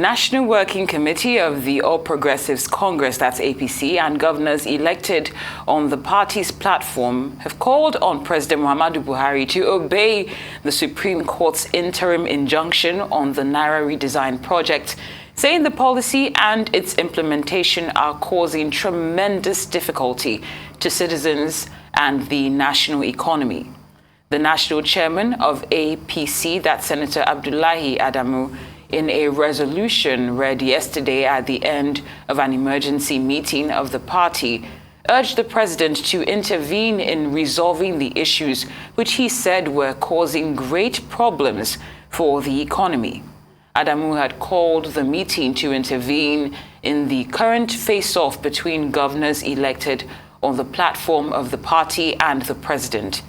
National Working Committee of the All Progressives Congress, that's APC, and governors elected on the party's platform have called on President Muhammadu Buhari to obey the Supreme Court's interim injunction on the Naira Redesign project, saying the policy and its implementation are causing tremendous difficulty to citizens and the national economy. The national chairman of APC, that's Senator Abdullahi Adamu, in a resolution read yesterday at the end of an emergency meeting of the party, urged the president to intervene in resolving the issues which he said were causing great problems for the economy. Adamu had called the meeting to intervene in the current face-off between governors elected on the platform of the party and the president.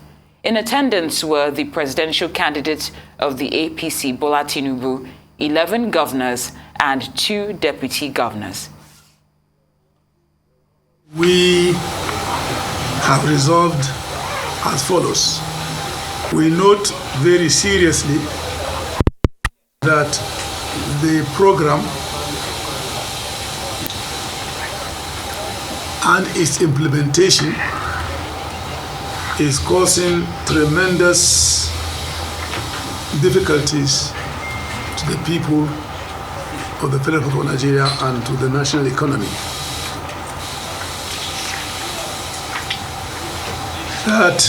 In attendance were the presidential candidates of the APC, Bola Tinubu, 11 governors and 2 deputy governors. We have resolved as follows. We note very seriously that the program and its implementation is causing tremendous difficulties to the people of the Federal Republic of Nigeria and to the national economy. That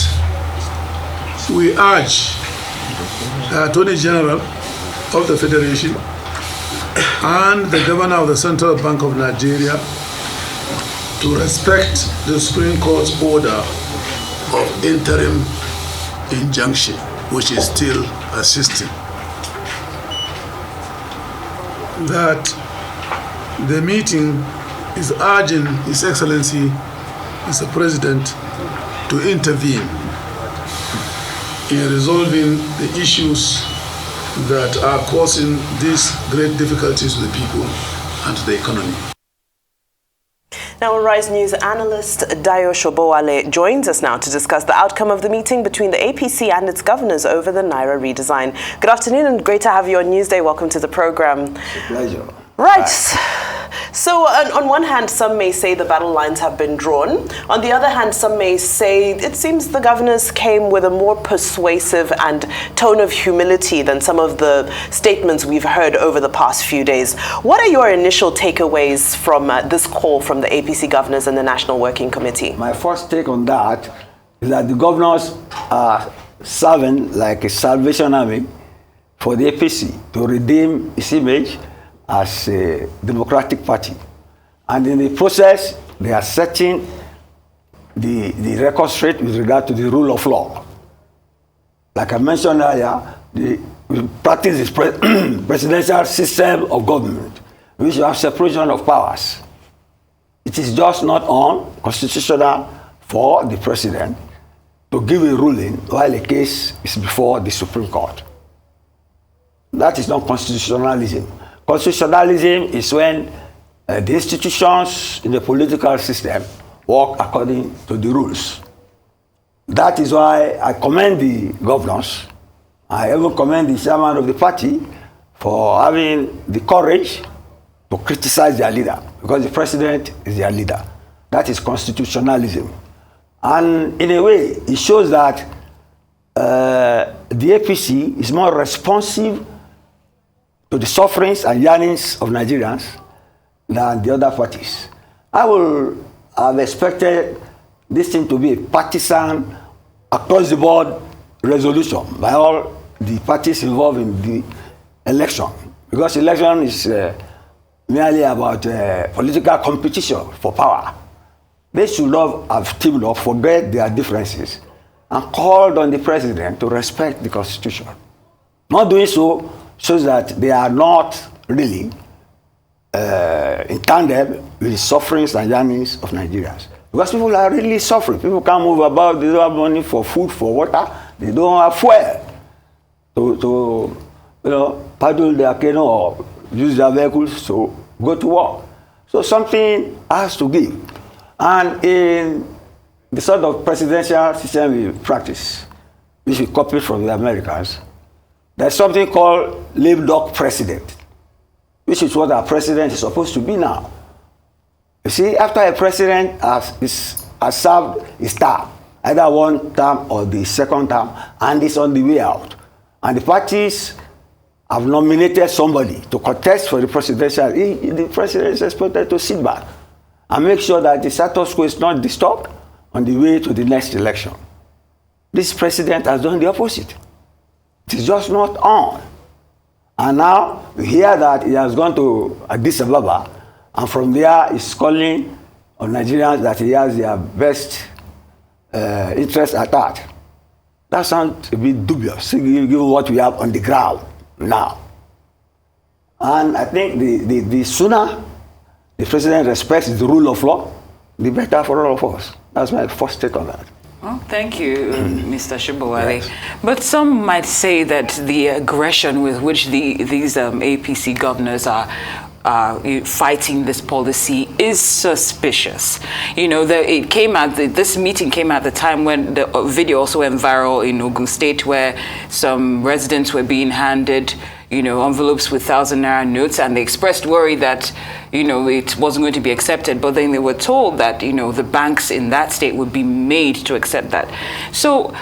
we urge the Attorney General of the Federation and the Governor of the Central Bank of Nigeria to respect the Supreme Court's order of interim injunction, which is still persisting. That the meeting is urging His Excellency, Mr. President, to intervene in resolving the issues that are causing these great difficulties to the people and to the economy. Now, Rise News analyst Dayo Sobowale joins us now to discuss the outcome of the meeting between the APC and its governors over the Naira redesign. Good afternoon and great to have you on Newsday. Welcome to the program. It's a pleasure. Right. So on one hand, some may say the battle lines have been drawn. On the other hand, some may say it seems the governors came with a more persuasive and tone of humility than some of the statements we've heard over the past few days. What are your initial takeaways from this call from the APC governors and the National Working Committee? My first take on that is that the governors are serving like a Salvation Army for the APC to redeem its image as a democratic party. And in the process, they are setting the record straight with regard to the rule of law. Like I mentioned earlier, we practice this presidential system of government, which have separation of powers. It is just not unconstitutional for the president to give a ruling while a case is before the Supreme Court. That is not constitutionalism. Constitutionalism is when the institutions in the political system work according to the rules. That is why I commend the governors. I even commend the chairman of the party for having the courage to criticize their leader, because the president is their leader. That is constitutionalism. And in a way, it shows that the APC is more responsive to the sufferings and yearnings of Nigerians than the other parties. I will have expected this thing to be a partisan, across the board resolution by all the parties involved in the election. Because election is merely about political competition for power. They should not have teamed up, forget their differences, and called on the president to respect the Constitution. Not doing so shows that they are not really in tandem with the sufferings and yearnings of Nigerians. Because people are really suffering. People can't move about, they don't have money for food, for water, they don't have fuel to paddle their canoe or use their vehicles to go to work. So something has to give. And in the sort of presidential system we practice, which we copied from the Americans, there's something called lame duck president. which is what our president is supposed to be now. You see, after a president has served his term, either one term or the second term, and is on the way out, and the parties have nominated somebody to contest for the presidential, the president is expected to sit back and make sure that the status quo is not disturbed on the way to the next election. This president has done the opposite. It is just not on. And now we hear that he has gone to Addis Ababa, and from there he's calling on Nigerians that he has their best interest at heart. That sounds a bit dubious, given what we have on the ground now. And I think the sooner the president respects the rule of law, the better for all of us. That's my first take on that. Well, thank you, Mr. Sobowale. Yes. But some might say that the aggression with which these APC governors are fighting this policy is suspicious. You know, this meeting came at the time when the video also went viral in Ogun State, where some residents were being handed, you know, envelopes with 1,000 Naira notes, and they expressed worry that, you know, it wasn't going to be accepted. But then they were told that, you know, the banks in that state would be made to accept that. So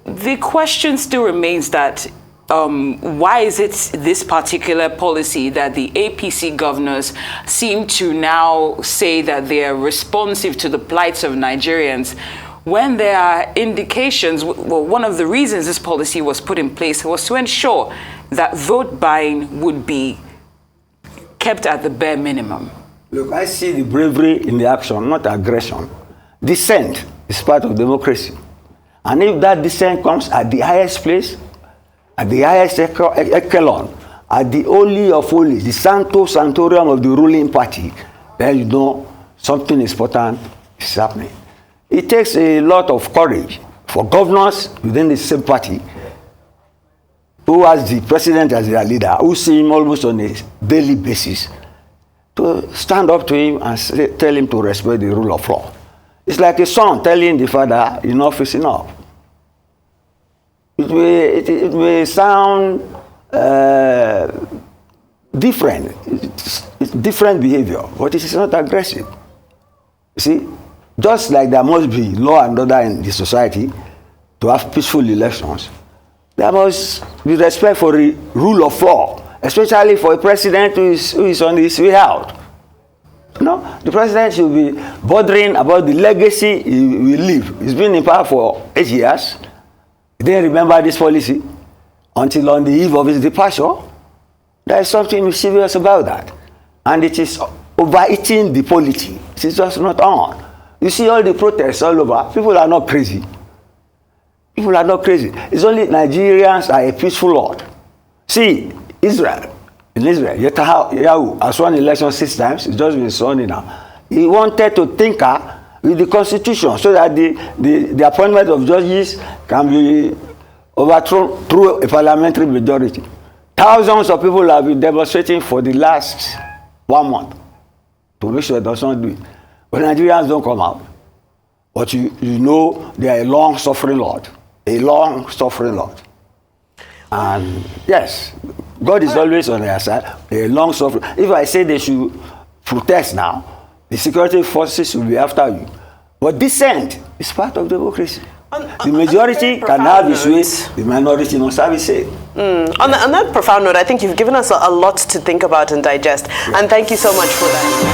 the question still remains that why is it this particular policy that the APC governors seem to now say that they are responsive to the plights of Nigerians, when there are indications? Well, one of the reasons this policy was put in place was to ensure that vote buying would be kept at the bare minimum. Look, I see the bravery in the action, not aggression. Dissent is part of democracy. And if that dissent comes at the highest place, at the highest echelon, at the holy of holies, the sanctorium of the ruling party, then you know something important is happening. It takes a lot of courage for governors within the same party, who has the president as their leader, who see him almost on a daily basis, to stand up to him and tell him to respect the rule of law. It's like a son telling the father, enough is enough. It may sound different. It's different behavior, but it is not aggressive. You see, just like there must be law and order in the society to have peaceful elections, there must be respect for the rule of law, especially for a president who is on his way out. You know, the president should be bothering about the legacy he will leave. He's been in power for 8 years. He didn't remember this policy until on the eve of his departure. There is something mischievous about that. And it is overeating the polity. It is just not on. You see all the protests all over. People are not crazy. People are not crazy. It's only Nigerians are a peaceful lot. See, Israel. In Israel, Netanyahu has won election 6 times. It's just been sworn in now. He wanted to tinker with the Constitution so that the appointment of judges can be overthrown through a parliamentary majority. Thousands of people have been demonstrating for the last 1 month to make sure it does not do it. But Nigerians don't come out. But you know they are a long-suffering lot. A long-suffering lot. And yes, God is always on their side. A long-suffering. If I say they should protest now, the security forces will be after you. But dissent is part of democracy. The majority can have its ways, the minority must have its say. On that profound note, I think you've given us a lot to think about and digest. Yeah. And thank you so much for that.